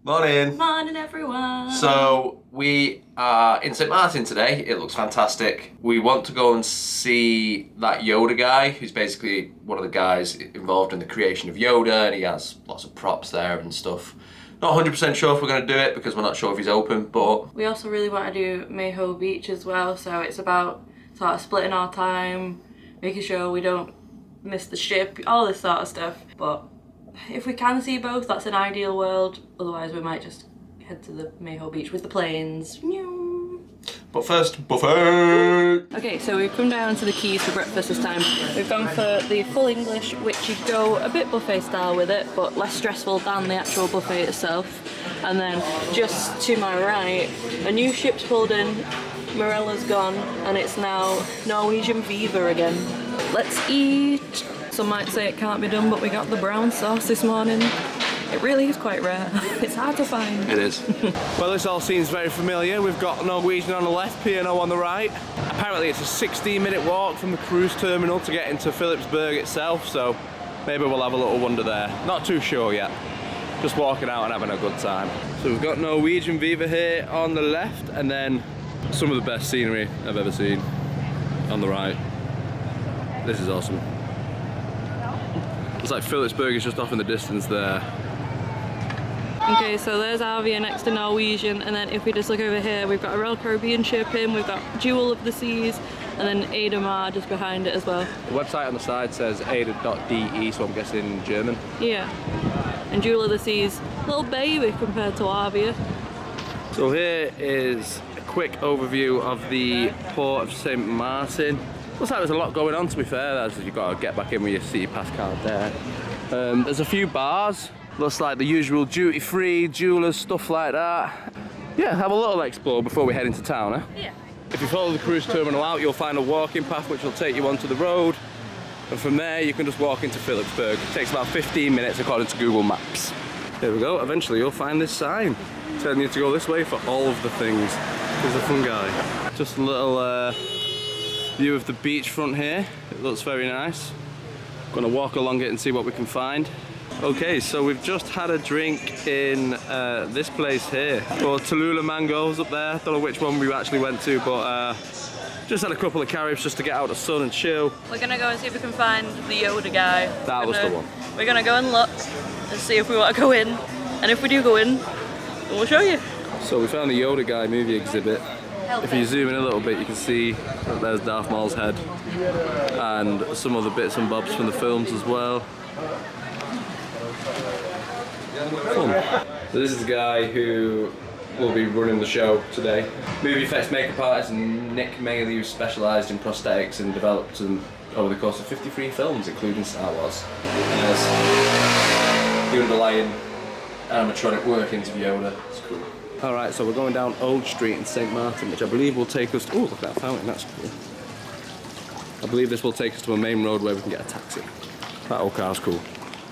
Morning. Morning, everyone. So we are in Sint Maarten today. It looks fantastic. We want to go and see that Yoda Guy, who's basically one of the guys involved in the creation of Yoda, and he has lots of props there and stuff. Not 100% sure if we're going to do it because we're not sure if he's open, but... We also really want to do Maho Beach as well, so it's about sort of splitting our time, making sure we don't miss the ship, all this sort of stuff. But if we can see both, that's an ideal world. Otherwise, we might just head to the Maho Beach with the planes. But first, buffet! Okay, so we've come down to the Quays for breakfast this time. We've gone for the full English, which you go a bit buffet style with it, but less stressful than the actual buffet itself. And then just to my right, a new ship's pulled in, Morella's gone, and it's now Norwegian Viva again. Let's eat! Some might say it can't be done, but we got the brown sauce this morning. It really is quite rare. It's hard to find. It is. Well, this all seems very familiar. We've got Norwegian on the left, P&O on the right. Apparently it's a 16-minute walk from the cruise terminal to get into Philipsburg itself, so maybe we'll have a little wander there. Not too sure yet. Just walking out and having a good time. So we've got Norwegian Viva here on the left, and then some of the best scenery I've ever seen on the right. This is awesome. It's like Philipsburg is just off in the distance there. Okay, so there's Arvia next to Norwegian, and then if we just look over here, we've got a Royal Caribbean ship in, we've got Jewel of the Seas, and then Adamar just behind it as well. The website on the side says ada.de, so I'm guessing German. Yeah, and Jewel of the Seas, little baby compared to Arvia. So here is a quick overview of the port of Sint Maarten. Looks like there's a lot going on, to be fair. You've got to get back in with your city pass card there. There's a few bars. Looks like the usual duty-free, jewelers, stuff like that. Yeah, have a little explore before we head into town, eh? Yeah. If you follow the cruise terminal out, you'll find a walking path which will take you onto the road. And from there, you can just walk into Philipsburg. It takes about 15 minutes according to Google Maps. There we go. Eventually, you'll find this sign telling you to go this way for all of the things. He's a fun guy. Just a little view of the beachfront here. It looks very nice. Gonna walk along it and see what we can find. Okay, so we've just had a drink in this place here called Tallulah Mangoes up there. Don't know which one we actually went to, but just had a couple of caribs just to get out of the sun and chill. We're gonna go and see if we can find the Yoda Guy. That was the one. We're gonna go and look and see if we want to go in, and if we do go in, then we'll show you. So we found the Yoda Guy movie exhibit. If you zoom in a little bit, you can see that there's Darth Maul's head and some other bits and bobs from the films as well. Fun. So this is the guy who will be running the show today. Movie effects makeup artist Nick Maley, who specialised in prosthetics and developed them over the course of 53 films, including Star Wars. There's the underlying animatronic workings of Yoda. It's cool. Alright, so we're going down Old Street in Sint Maarten, which I believe will take us to... Oh, look at that fountain, that's cool. I believe this will take us to a main road where we can get a taxi. That old car's cool.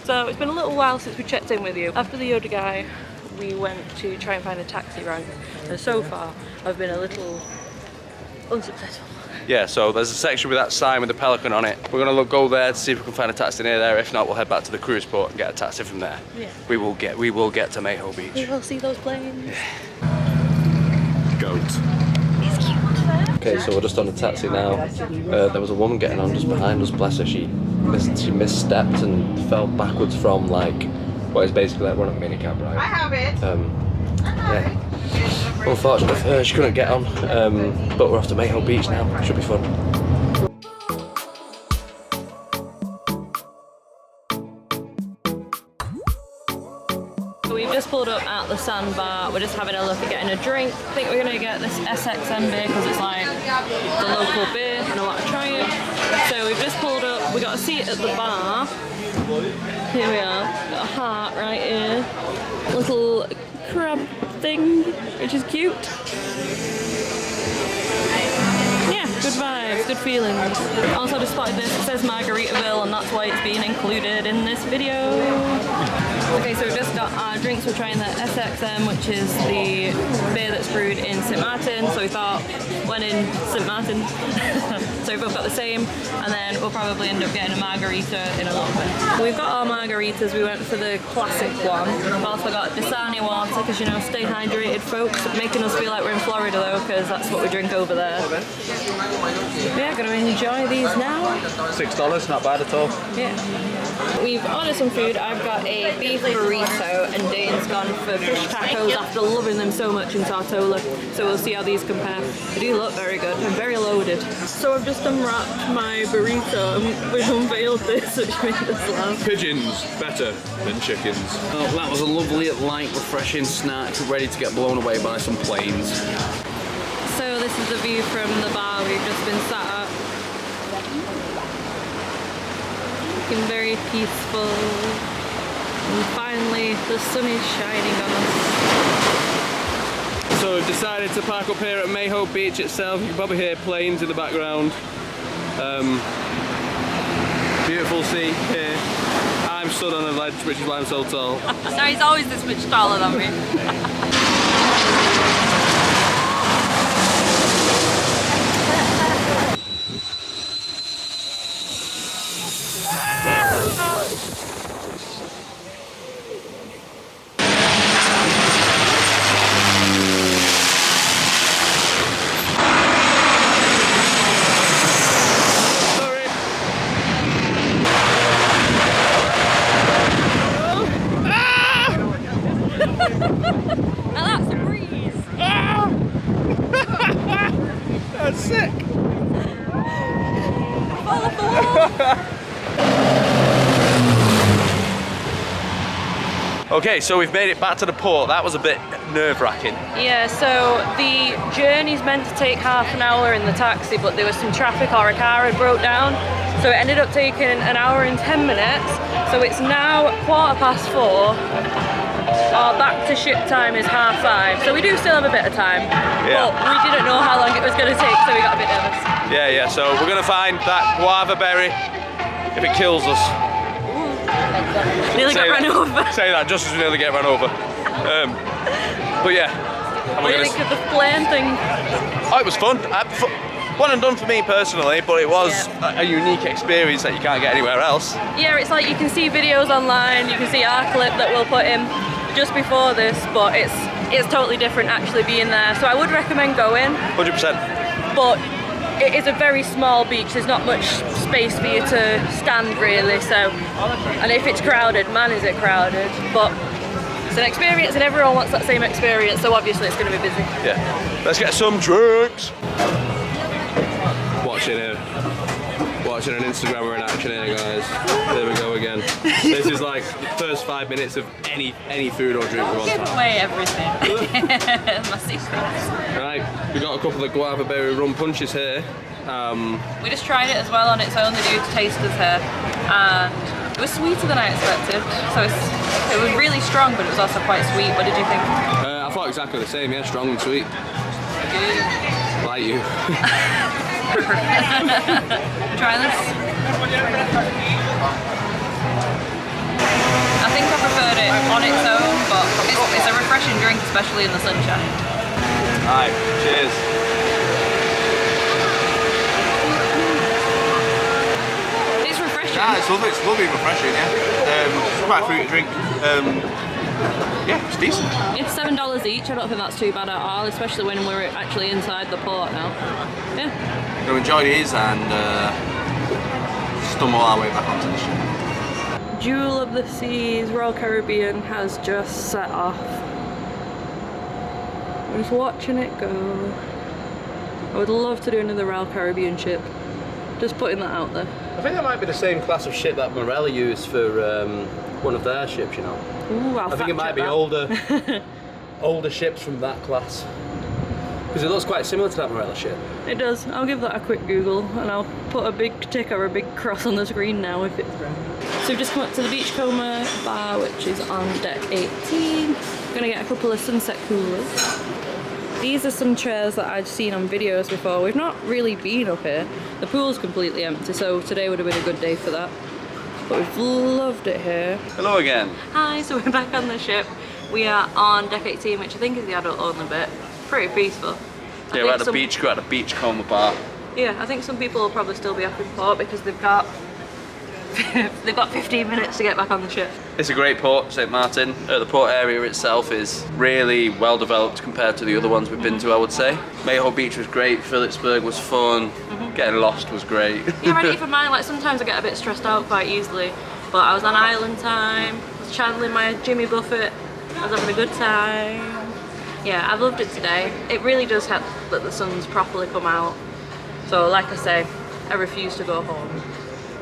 So it's been a little while since we checked in with you. After the Yoda Guy, we went to try and find a taxi rank, and so far I've been a little unsuccessful. Yeah, so there's a section with that sign with the pelican on it. We're gonna go there to see if we can find a taxi near there. If not, we'll head back to the cruise port and get a taxi from there. Yeah. We will get to Maho Beach. We will see those planes. Yeah. Goat. He's cute. Okay, so we're just on a taxi now. There was a woman getting on just behind us, bless her. She misstepped and fell backwards from like what is basically like running a minicab, right? I have it. Yeah. Unfortunately for her, she couldn't get on, but we're off to Maho Beach now. Should be fun. We've just pulled up at the sandbar. We're just having a look at getting a drink. I think we're gonna get this SXM beer because it's like the local beer and I want to try it. So we've just pulled up. We got a seat at the bar. Here we are. Got a heart right here. Little crab thing, which is cute. yeah, good vibes, good feelings. Also just spotted this, it says Margaritaville, and that's why it's being included in this video. Okay, so we've just got our drinks. We're trying the SXM, which is the beer that's brewed in Sint Maarten. So we thought, when in Sint Maarten, so we've both got the same, and then we'll probably end up getting a margarita in a little bit. We've got our margaritas. We went for the classic one. We've also got Dasani water, because you know, stay hydrated, folks. Making us feel like we're in Florida though, because that's what we drink over there. Yeah, gonna enjoy these now. $6, not bad at all. Yeah. We've ordered some food. I've got a beef burrito and Dane's gone for fish tacos after loving them so much in Tortola. So we'll see how these compare. They do look very good and very loaded. So I've just unwrapped my burrito and we've unveiled this, which made us laugh. Pigeons better than chickens. Well, that was a lovely, light, refreshing snack ready to get blown away by some planes. So this is the view from the bar we've just been sat at. Looking very peaceful. And finally the sun is shining on us. So we've decided to park up here at Maho Beach itself. You can probably hear planes in the background. Beautiful sea here. I'm stood on a ledge, which is why I'm so tall. So he's always this much taller than me. That's sick! Fall off the wall! Okay, so we've made it back to the port. That was a bit nerve-wracking. Yeah, so the journey's meant to take half an hour in the taxi, but there was some traffic or a car had broke down. So it ended up taking an hour and 10 minutes. So it's now 4:15. Our back to ship time is 5:30. So we do still have a bit of time. Yeah. But we didn't know how long it was going to take, so we got a bit nervous. Yeah, so we're gonna find that guava berry if it kills us. Nearly got run over. Say that just as we nearly get run over. But yeah. What do you think of the plane thing? Oh, it was fun. One and done for me personally, but it was a unique experience that you can't get anywhere else. Yeah, it's like you can see videos online, you can see our clip that we'll put in just before this, but it's totally different actually being there. So I would recommend going. 100%. But it is a very small beach, there's not much space for you to stand really, so, and if it's crowded, man is it crowded, but it's an experience and everyone wants that same experience, so obviously it's going to be busy. Yeah, let's get some drinks. Watching an Instagrammer in action here, guys. There we go again. This is like the first 5 minutes of any food or drink we want to have. Give away everything. My secrets. Right, we got a couple of guava berry rum punches here. We just tried it as well on its own, the dude's tasters here, and it was sweeter than I expected. So it was really strong, but it was also quite sweet. What did you think? I thought exactly the same, yeah, strong and sweet. Good. Like you. Try this. I think I preferred it on its own, but it's a refreshing drink, especially in the sunshine. Alright, cheers. It's refreshing. Yeah, it's lovely refreshing, yeah. It's quite a fruity drink. Yeah, it's decent. It's $7 each, I don't think that's too bad at all, especially when we're actually inside the port now. Yeah. We'll enjoy these and stumble our way back onto the ship. Jewel of the Seas, Royal Caribbean has just set off. I'm just watching it go. I would love to do another Royal Caribbean ship. Just putting that out there. I think that might be the same class of ship that Morella used for one of their ships, you know. Ooh, I think it might be older ships from that class. Because it looks quite similar to that Morella ship. It does. I'll give that a quick Google and I'll put a big tick or a big cross on the screen now if it's right. So we've just come up to the Beachcomber bar, which is on deck 18. I'm gonna get a couple of sunset coolers. These are some chairs that I'd seen on videos before. We've not really been up here. The pool's completely empty, so today would have been a good day for that. But we've loved it here. Hello again. Hi, so we're back on the ship. We are on deck 18, which I think is the adult only bit. Pretty peaceful. Yeah, we're at the beach, we're at the beachcomber bar. Yeah, I think some people will probably still be up in port because they've got 15 minutes to get back on the ship. It's a great port, Sint Maarten. The port area itself is really well developed compared to the other ones we've been to, I would say. Maho Beach was great, Philipsburg was fun, getting lost was great. Yeah, ready for mine. Like sometimes I get a bit stressed out quite easily, but I was on island time, I was channeling my Jimmy Buffett, I was having a good time. Yeah, I've loved it today. It really does help that the sun's properly come out. So like I say, I refuse to go home.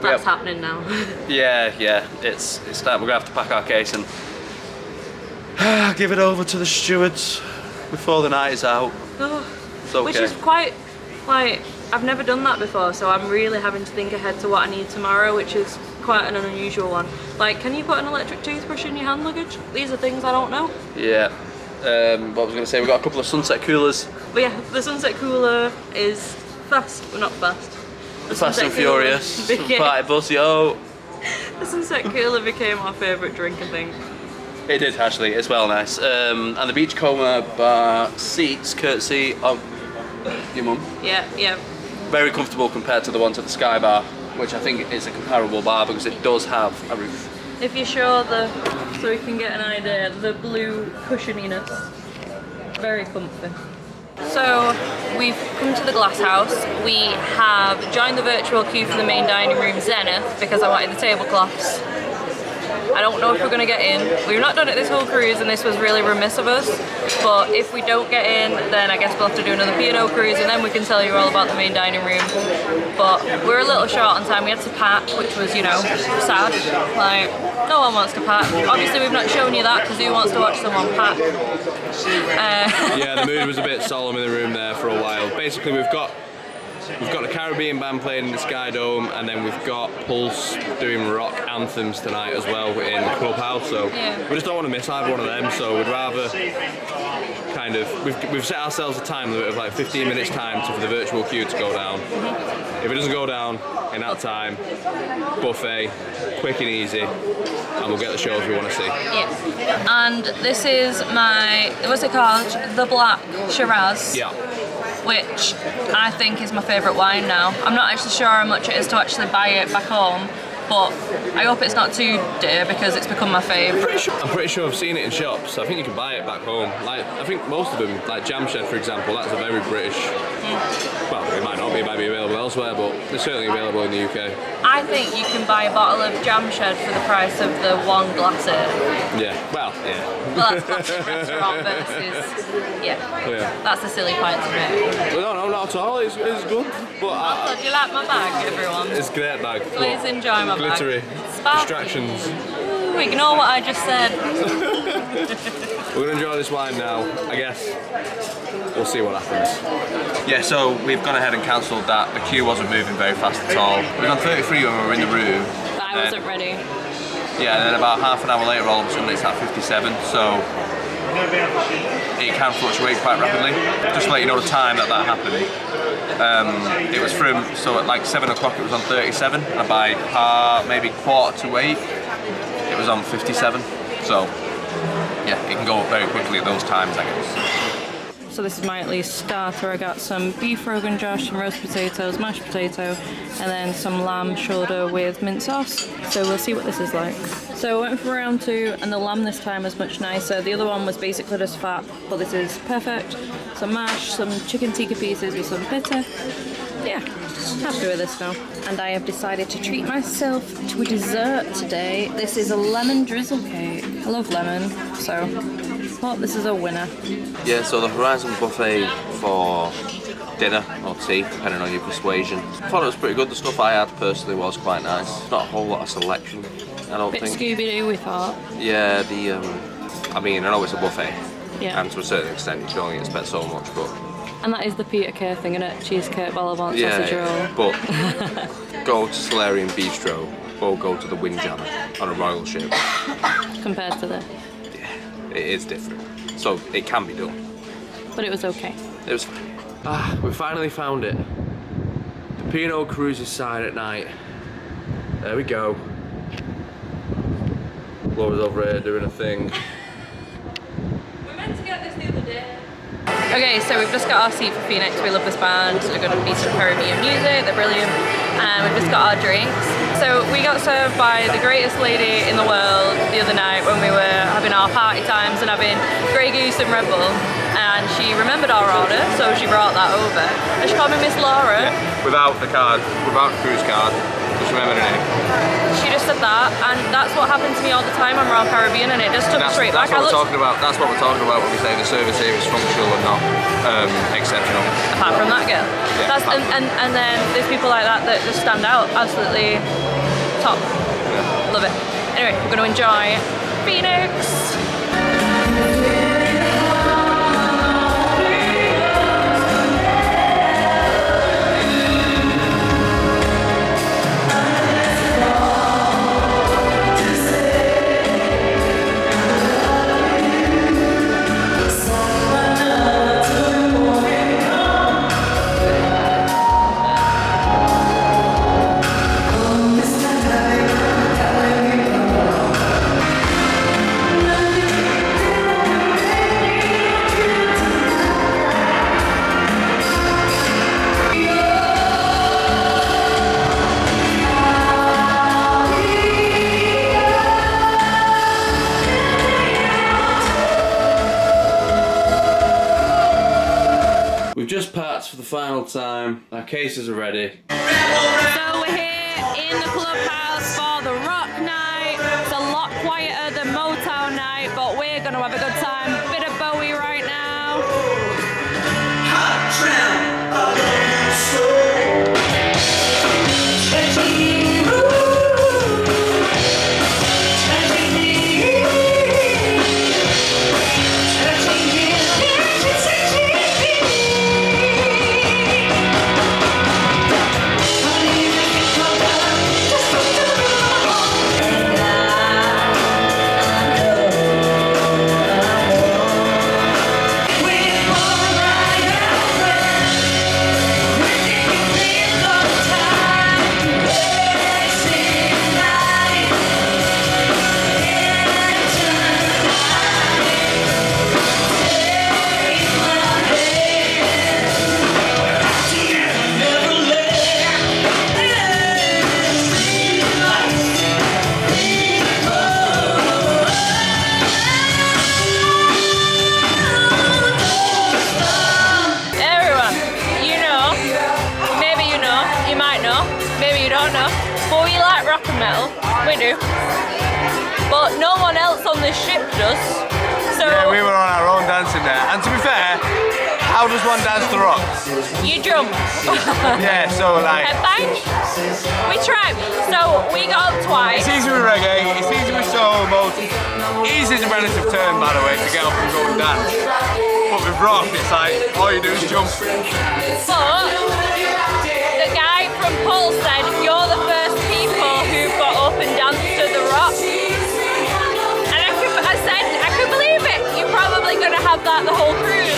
That's happening now. Yeah, it's time. We're gonna have to pack our case and give it over to the stewards before the night is out. It's okay. Which is quite, like, I've never done that before, so I'm really having to think ahead to what I need tomorrow, which is quite an unusual one. Like, can you put an electric toothbrush in your hand luggage? These are things I don't know. Yeah. What was I gonna say? We've got a couple of sunset coolers. But yeah, the sunset cooler is fast, well not fast. The Fast and Furious, party bus, yo. The sunset cooler became our favourite drink, I think. It did actually, it's well nice. And the beachcomber bar seats, courtesy of your mum. Yeah. Very comfortable compared to the ones at the Sky Bar, which I think is a comparable bar because it does have a roof. If you show so we can get an idea, the blue cushioniness, very comfy. So we've come to the glass house. We have joined the virtual queue for the main dining room Zenith because I wanted the tablecloths. I don't know if we're going to get in. We've not done it this whole cruise and this was really remiss of us, but if we don't get in then I guess we'll have to do another P&O cruise and then we can tell you all about the main dining room. But we're a little short on time. We had to pack, which was, you know, sad. Like, no one wants to pack. Obviously we've not shown you that because who wants to watch someone pack? Yeah, the mood was a bit solemn in the room there for a while. Basically we've got the Caribbean band playing in the Sky Dome, and then we've got Pulse doing rock anthems tonight as well in the clubhouse. So we just don't want to miss either one of them. So we'd rather kind of we've set ourselves a time limit of like 15 minutes time for the virtual queue to go down. If it doesn't go down in that time, buffet, quick and easy, and we'll get the shows we want to see. Yeah. And this is my, what's it called? The Black Shiraz. Yeah. Which I think is my favourite wine now. I'm not actually sure how much it is to actually buy it back home, but I hope it's not too dear because it's become my favourite. I'm pretty sure I've seen it in shops. I think you can buy it back home. Like, I think most of them, like Jamshed for example, that's a very British. Well, it might not be, it might be available elsewhere, but it's certainly available in the UK. I think you can buy a bottle of Jamshed for the price of the one glass here. Yeah, well, yeah. Well, that's classic restaurant versus, yeah, that's a silly point to make. Well, no, not at all. It's good. But Also, do you like my bag, everyone? It's a great bag. Please enjoy my glittery. bag. Sparkly. Distractions. Ooh, ignore what I just said. We're going to enjoy this wine now, I guess. We'll see what happens. Yeah, so we've gone ahead and cancelled that. The queue wasn't moving very fast at all. We were on 33 when we were in the room. But I wasn't ready. Yeah, and then about half an hour later, all of a sudden it's at 57, so it can fluctuate quite rapidly. Just to let you know the time that happened. It was from, so at like 7 o'clock it was on 37, and by maybe 7:45, it was on 57. So yeah, it can go up very quickly at those times, I guess. So this is my at least starter. I got some beef Rogan Josh, some roast potatoes, mashed potato, and then some lamb shoulder with mint sauce. So we'll see what this is like. So I went for round 2, and the lamb this time was much nicer. The other one was basically just fat, but this is perfect. Some mash, some chicken tikka pieces with some bitter. Yeah, happy with this now. And I have decided to treat myself to a dessert today. This is a lemon drizzle cake. I love lemon, so I thought this is a winner. Yeah, so the Horizon buffet for dinner or tea, depending on your persuasion. I thought it was pretty good. The stuff I had personally was quite nice. Not a whole lot of selection, I don't think. Scooby-Doo, we thought. Yeah, I mean, I know it's a buffet, and to a certain extent you can only expect so much, but... And that is the Peter Kay thing, isn't it? Cheesecake, vol-au-vent, sausage roll. But go to Solarian Bistro or go to the Windjammer on a royal ship. Compared to the... Yeah, it is different. So it can be done. but it was okay. It was fine. Ah, we finally found it. The P&O Cruises sign at night. There we go. Laura's over here doing a thing. We meant to get this the other day. Okay, so we've just got our seat for Phoenix. We love this band. They're going to be some Caribbean music. They're brilliant. And we've just got our drinks. So we got served by the greatest lady in the world the other night when we were having our party times and having Grey Goose and Red Bull. And she remembered our order, so she brought that over. And she called me Miss Laura. Yeah, without the card, without the cruise card, just remember the name. She just said that, and that's what happened to me all the time on Royal Caribbean, and it just took me straight back. That's what we're talking about. That's what we're talking about when we say the service here is functional and not exceptional. Apart from that girl. Yeah, That's, and then there's people like that that just stand out. Absolutely top. Yeah. Love it. Anyway, we're going to enjoy Phoenix. We've just parked for the final time. Our cases are ready. So we're here in the clubhouse for the rock night. It's a lot quieter than Motown night, but we're gonna have a good time. Bit of Bowie right now. Rock and metal, we do, but no one else on this ship does. So yeah, we were on our own dancing there. And to be fair, how does one dance to rock? You jump. Yeah, so like. Headbang. We tried. So we got up twice. It's easy with reggae. It's easy with soul. Easy is a relative term, by the way, to get up and go and dance. But with rock, it's like all you do is jump. But the guy from Paul said you're the first people who've got up and danced to the rock. And I said, I could believe it. You're probably going to have that the whole cruise.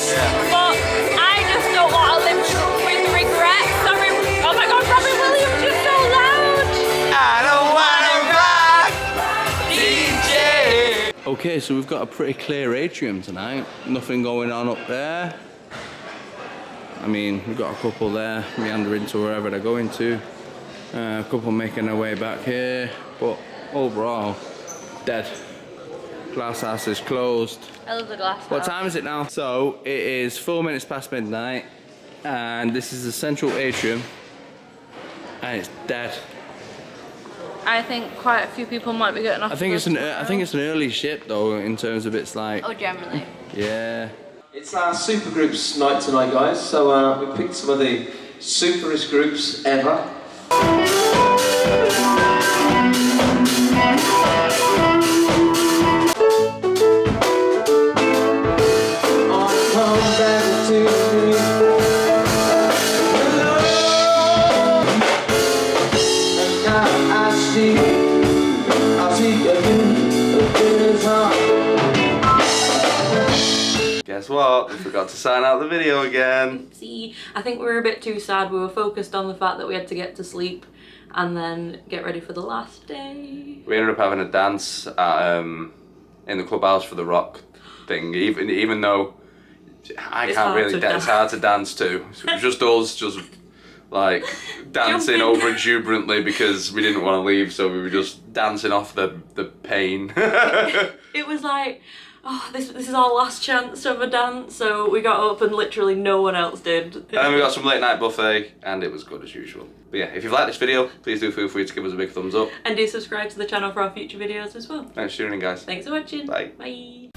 Yeah. But I just don't want to live with regret. Sorry. Oh my God, Robbie Williams, you're so loud. I don't want to rock, DJ. Okay, so we've got a pretty clear atrium tonight. Nothing going on up there. I mean, we've got a couple there meandering to wherever they're going to. A couple making their way back here, but overall, dead. Glass house is closed. I love the glass house. What time is it now? So, it is 4 minutes past midnight, and this is the central atrium, and it's dead. I think quite a few people might be getting off. I think it's an early ship though, in terms of it's like. Oh, generally. Yeah. It's our supergroups night tonight, guys. So we picked some of the superest groups ever. guess what? We forgot to sign out the video again. See, I think we were a bit too sad. We were focused on the fact that we had to get to sleep and then get ready for the last day. We ended up having a dance at, in the clubhouse for the rock thing, even though I can't really dance. It's hard to dance to. So it was just us, just like dancing over exuberantly because we didn't want to leave, so we were just dancing off the pain. It was like, oh, this is our last chance to have a dance, so we got up and literally no one else did. And then we got some late night buffet, and it was good as usual. But yeah, if you've liked this video, please do feel free to give us a big thumbs up. And do subscribe to the channel for our future videos as well. Thanks for tuning in, guys. Thanks for watching. Bye. Bye.